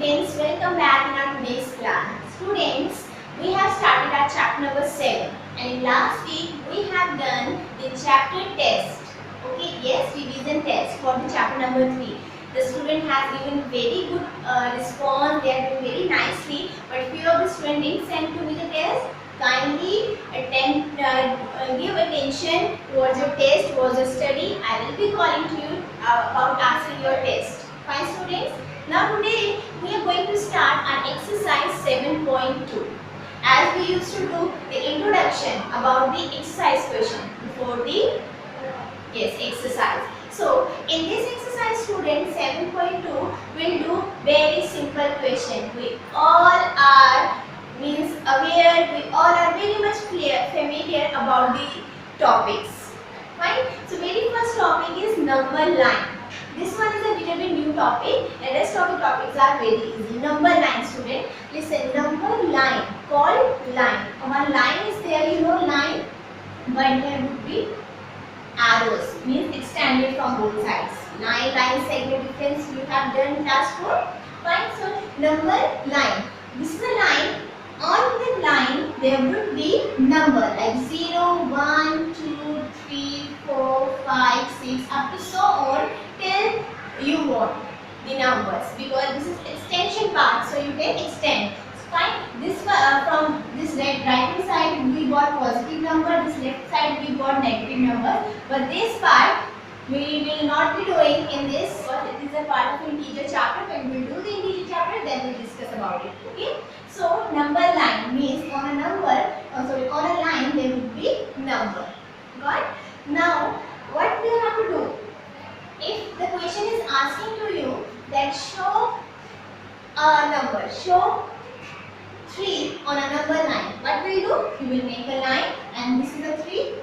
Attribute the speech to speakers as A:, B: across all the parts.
A: students, welcome back in our today's class. Students, we have started our chapter number 7 and last week we have done the chapter test. Okay, yes, revision test for the chapter number 3. The student has given very good response, they are doing very nicely, but few of the students didn't send to me the test. Kindly give attention towards your test, towards your study. I will be calling to you about answering your test. Fine students? Now today we are going to start our exercise 7.2. As we used to do the introduction about the exercise question before the exercise. So in this exercise student 7.2 will do very simple question. We all are aware, we all are very much familiar about the topics. Fine. So very first topic is number line. This one is a little bit new topic and rest of the topics are very easy. Number line student. Listen, number line called line. One line is there, you know line, but there would be arrows, means extended from both sides. Line segment difference you have done in class 4. Fine. So number line. This is a line. On the line there would be number like 0, 1, 2, 3, 4, 5, 6 up to so on till you want the numbers, because this is extension part, so you can extend. Fine. This from this right hand side we got positive number, this left side we got negative number, but this part we will not be doing in this because it is a part of integer chapter. When we do the integer chapter, then we discuss about it. Okay. So number line means on a number, on a line there would be number. Got? Now what we have to do? If the question is asking to you that show a number, show 3 on a number line, what will you do? You will make a line and this is a 3.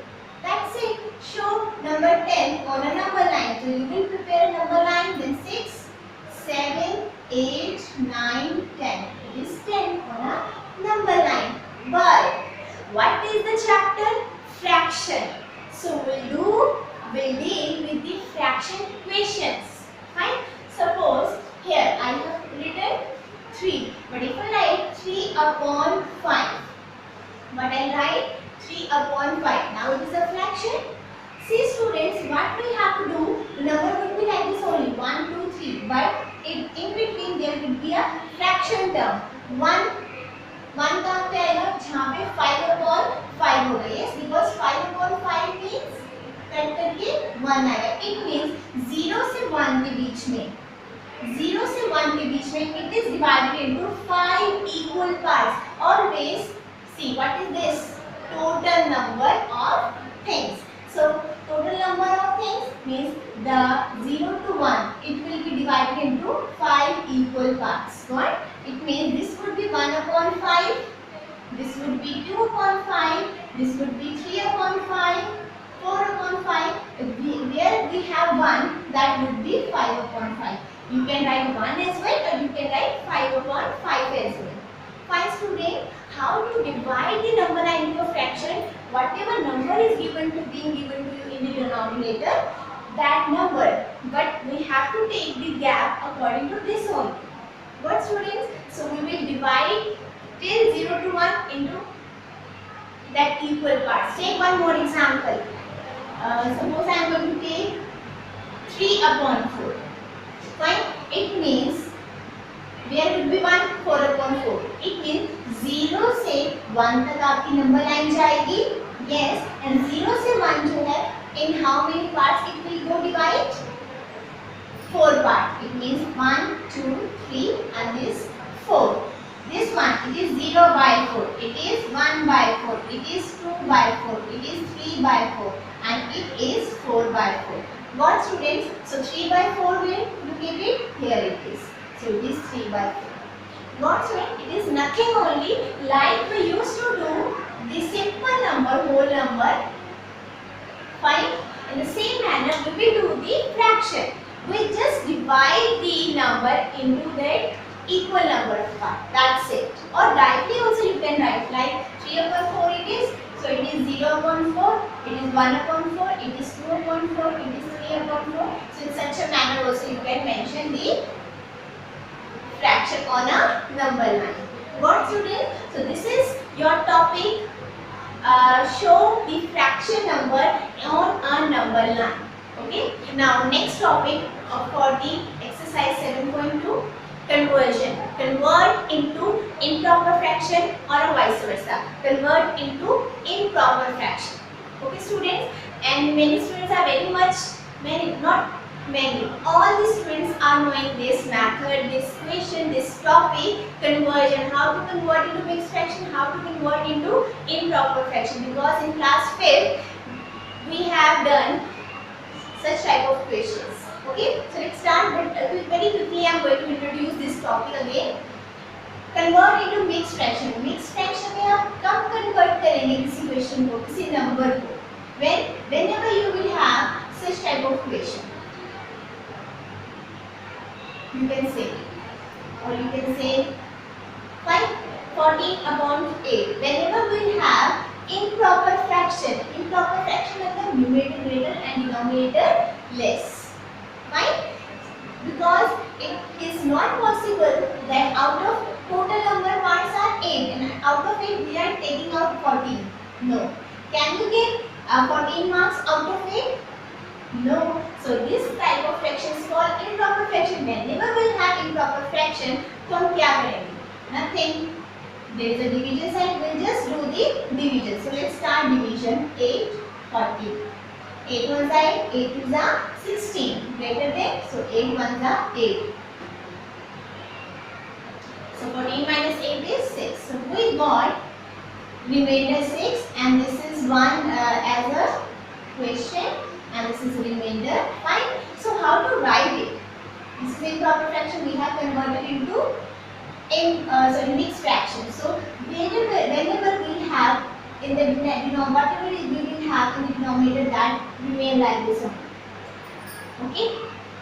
A: That's it. Show number 10 on a number line. So you will prepare a number line, then 6, 7, 8, 9, 10. It is 10 on a number line. But what is the chapter? Fraction. So we'll deal with the fraction questions. Fine. Suppose here I have written 3. But if I write 3 upon 5, but I write 3 upon 5. Now it is a fraction. See students, what we have to do, the number would be like this only, 1, 2, 3. But in between there would be a fraction term. 1 कहाँ पे आएगा? जहाँ पे 5 upon 5 होगा. Yes, because 5 upon 5 means cut करके 1 आएगा. It means 0 से 1 के बीच में, 0 से 1 के बीच में it is divided into 5 equal parts. Always see what is this? Total number of things. So total number of things means the 0 to 1, it will be divided into 5 equal parts. What? It means this would be 1 upon 5, this would be 2 upon 5, this would be 3 upon 5, 4 upon 5. Where we have 1, that would be 5 upon 5. You can write 1 as well or you can write 5 upon 5 as well. Fine student, how to divide the number line into a fraction? Whatever number is being given to you in the denominator, that number, but we have to take the gap according to this only. What students? So we will divide till 0 to 1 into that equal parts. Take one more example. Suppose I am going to take 3 upon 4. Fine. It means where would be 1? 4 upon 4. It means 0 से 1 तक आपकी number line जाएगी. Yes. And 0 से 1 जो है, in how many parts it will go divide? 4 parts. It means 1, 2, 3 and this 4. This one, it is 0 by 4. It is 1 by 4. It is 2 by 4. It is 3 by 4. And it is 4 by 4. What students? So 3 by 4 will, look at it, here it is. So it is 3 by 4. What student? It is nothing only like we used to do the simple number, whole number. Fine. In the same manner, we will do the fraction. We just divide the number into that equal number of parts. That's it. Or directly also you can write like 3 upon 4 it is. So it is 0 upon 4, it is 1 upon 4, it is 2 upon 4, it is 3 upon 4. So in such a manner also you can mention the fraction. fraction on a number line. What students? So this is your topic. Show the fraction number on a number line. Okay. Now next topic for the exercise 7.2, conversion. Convert into improper fraction or vice versa. Convert into improper fraction. Okay students, and many students are very much, not many, all the students are knowing this method, this question, this topic, conversion, how to convert into mixed fraction, how to convert into improper fraction, because in class 5th we have done such type of questions. Okay, so let's start, but very quickly I am going to introduce this topic again. Convert into mixed fraction. Mixed fraction में आप कब convert करेंगे किसी question को, किसी number को? Whenever you will have such type of question. You can say, or you can say 14/8. Whenever we will have improper fraction मतलब numerator greater and denominator less. Fine? Because it is not possible that out of total number marks are 8 and out of 8 we are taking out 14. No. Can you get 14 marks out of 8? No. So this type of fraction is called improper fraction. Whenever we will have improper fraction, तो हम क्या करेंगे? Nothing. There is a division sign. We'll just do the division. So let's start division. 8, 14. 8 ones are 8, 8 twos are 16. Greater than, so 8 ones are 8. So 14 minus 8 is 6. So we got remainder 6, and this is one as a question, and this is remainder. Fine. So how to write it? This is improper fraction. We have converted into mixed fraction. So whenever we have in the denominator, whatever we will have in the denominator, that remain like this one. Okay,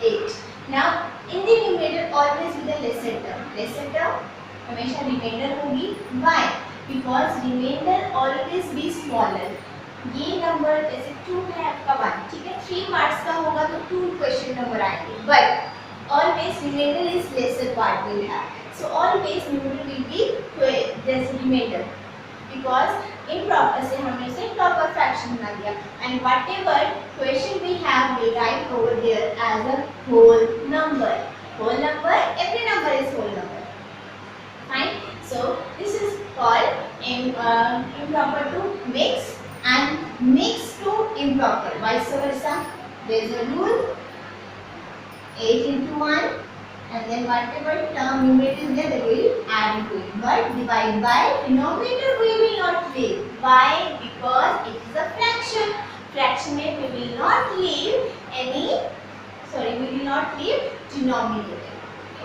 A: 8. Now in the numerator always with the lesser term. Lesser term हमेशा remainder होगी. Why? Because remainder always be smaller. ये number जैसे 2 है आपका 1, ठीक है, 3 marks का होगा तो 2 क्वेश्चन नंबर आएंगे. But always remainder is lesser part will have. So always numerator will be there's remainder, because improper से हमने से proper fraction बना दिया, and whatever question we have we write over there as a whole number. Whole number, every number is whole number. Fine. So this is called improper to mix and mix to improper. Vice versa. There is a rule. 8 into 1. And then whatever term numerator is there, they will add to it. But divide by denominator we will not leave. Why? Because it is a fraction. Fraction में we will not leave denominator.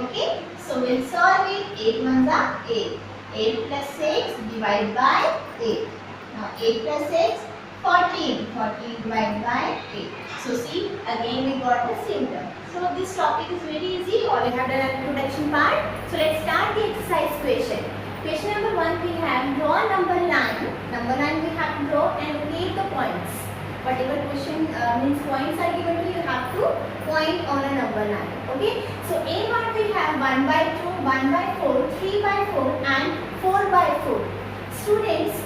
A: Okay? So we'll solve it. 8 ones are 8. 8 plus 6 divided by 8. Now 8 plus 6, 14. 14 divided by 8. So see, again we got the same term. So this topic is very easy. All we have done an introduction part. So let's start the exercise question. Question number 1 we have draw number line. Number line we have to draw and locate the points. Whatever question means points are given to you, you have to point on a number line. Okay. So A part we have 1/2, 1/4, 3/4 and 4/4. Students,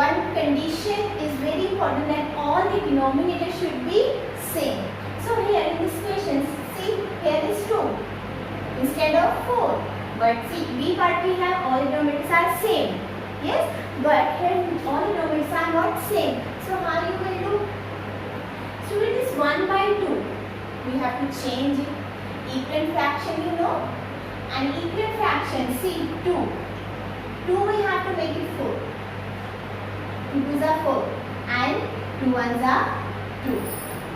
A: one condition is very important, that all the denominators should be same. So here in this question, see, here is 2 instead of 4. But see, B part we have all the denominators are same. Yes, but here all the denominators are not same. So how you will do? So it is 1/2. We have to change it. Equivalent fraction, you know. And equivalent fraction, see, 2. 2 we have to make it 4. 2 2s are 4 and 2 1s are 2.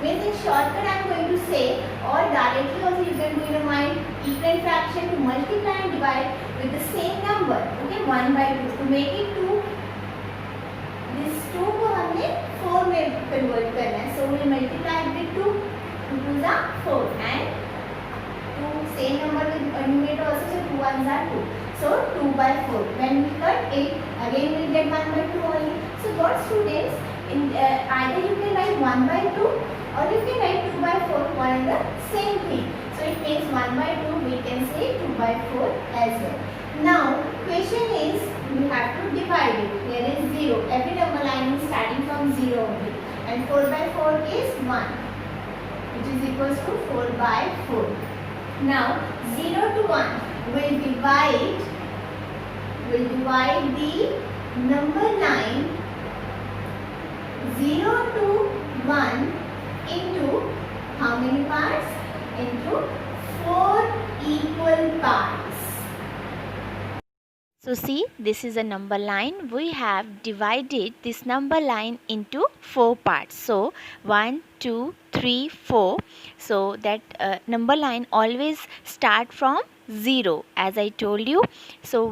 A: With in shortcut I am going to say, or directly also you can do in your mind, equivalent fraction to multiply and divide with the same number. Okay, 1/2 to make it 2. This 2 को हमने 4 में convert करना है. So we will multiply with 2. 2 2s are 4 and 2 same number with numerator also, so 2 1s are 2. So 2/4. When we cut it, again we will get 1/2 only. So what students, either you can write 1/2 or you can write 2/4, one and the same thing. So So it means 1 by 2, we can say 2 by 4 as well. Now question is, we have to divide it. Here is 0. Every number line is starting from 0 only. And 4 by 4 is 1, which is equals to 4 by 4. Now 0 to 1 will divide the number line 0 to 1 into how many parts? Into 4 equal parts.
B: So see, this is a number line. We have divided this number line into 4 parts. So 1, 2, 3, 4. So that number line always start from 0 as I told you. So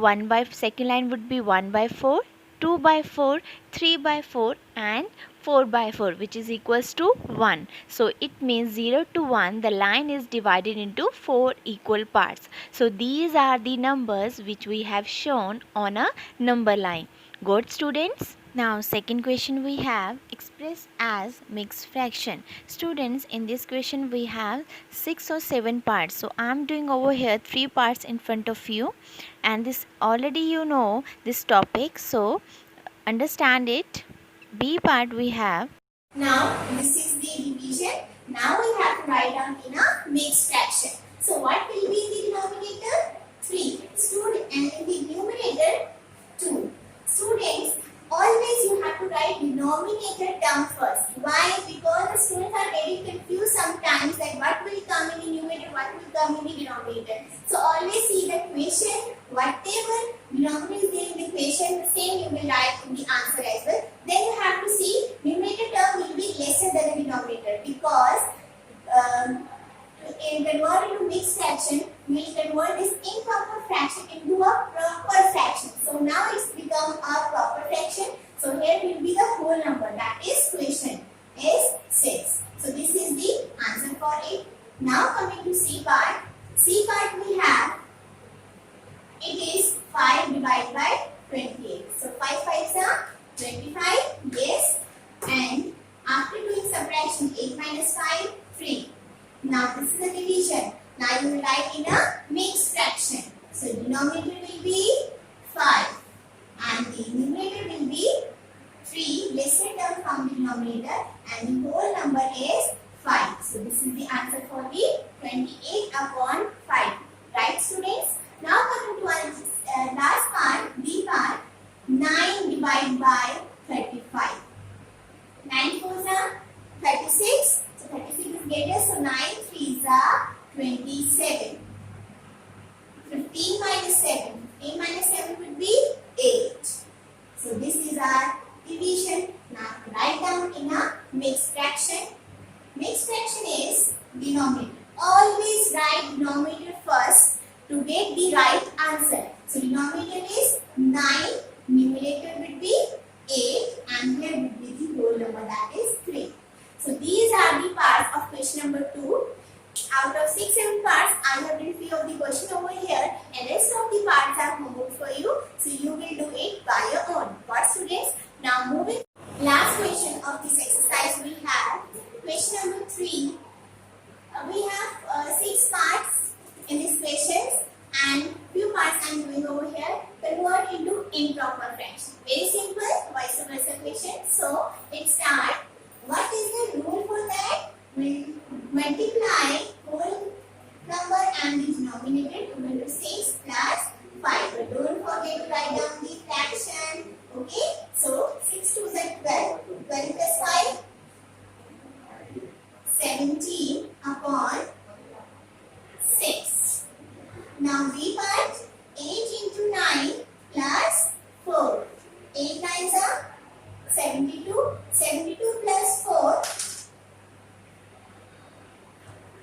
B: second line would be 1 by 4, 2 by 4, 3 by 4 and 4 by 4, which is equals to 1. So it means 0 to 1 the line is divided into 4 equal parts. So these are the numbers which we have shown on a number line. Good students? Now second question we have, express as mixed fraction. Students, in this question we have 6 or 7 parts. So I am doing over here 3 parts in front of you, and this already you know this topic, so understand it. B part we have.
A: Now this is the division. Now we have to write down in a mixed fraction. So what will be in the denominator? 3. Student, and in the numerator 2. Students, always you have to write denominator term first. Why? Because the students are getting confused sometimes that what will come in the numerator, what will come in the denominator. So always see the equation, whatever denominator is there in the equation, the same you will write in the answer as well. Then you have to see numerator term will be lesser than the denominator, because in convert into mixed fraction, we will convert this improper fraction into a proper fraction. So now it's become a proper fraction. So here will be the whole number, that is question is 6. So this is the answer for it. Now coming to C part. C part we have, it is 5 divided by 28. So 5 5s are 25, yes. And after doing subtraction, 8 minus 5, 3. Now this is a division. Now you will write in a mixed fraction. So denominator will be 5 and the numerator will be 3, lesser term from the denominator, and the whole number is 5. So this is the answer for the 28 upon 5. Right students? Now coming to our last part, B part, 9 divided by 35. 9 4s are 36. So 36 is greater, so 9 3s are 27. 15 minus 7. 15 minus 7 would be 8. So this is our division. Now write down in a mixed fraction. Mixed fraction is denominator. Always write denominator first to get the right answer. So denominator is 9, numerator would be 8, and here would be the whole number, that is 3. So these are the parts of question number 2. Out of 6-7 parts, I have written few of the question over here, and rest of the parts are homework for you. So you will do it by your own. Got students? Now moving. Last question of this exercise we have question number 3. We have 6 parts in these questions, and few parts I am doing over here. Convert into improper fraction. Very simple, vice versa question. So let's start. What is the rule for that? We'll multiply whole number and the denominator to 6 plus 5. But don't forget to write down the fraction. Okay? So 6 to 12. 12 plus 5. 17 upon 6. Now B part, 8 into 9 plus 4. 8 9s are 72. 72 plus 4.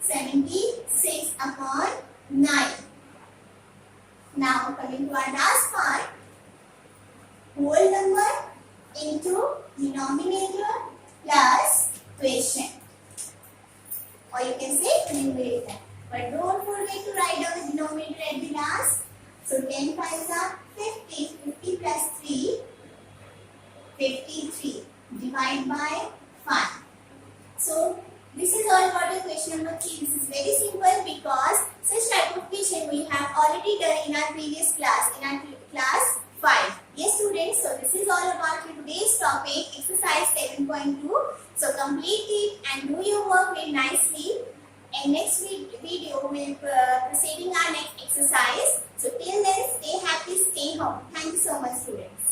A: 76 upon 9. Now coming to our last part, whole number into denominator plus quotient, or you can say numerator. But don't forget to write down the denominator at the last. So 10 5s are 50. 50 plus 3, 53. Divide by 5. So This is all about the question number 3. This is very simple because such type of question we have already done in our previous class, in our class 5. Yes students, so this is all about today's topic, exercise 7.2. So complete it and do your work very nicely. And next video we will proceeding our next exercise. So till then, stay happy, stay home. Thank you so much students.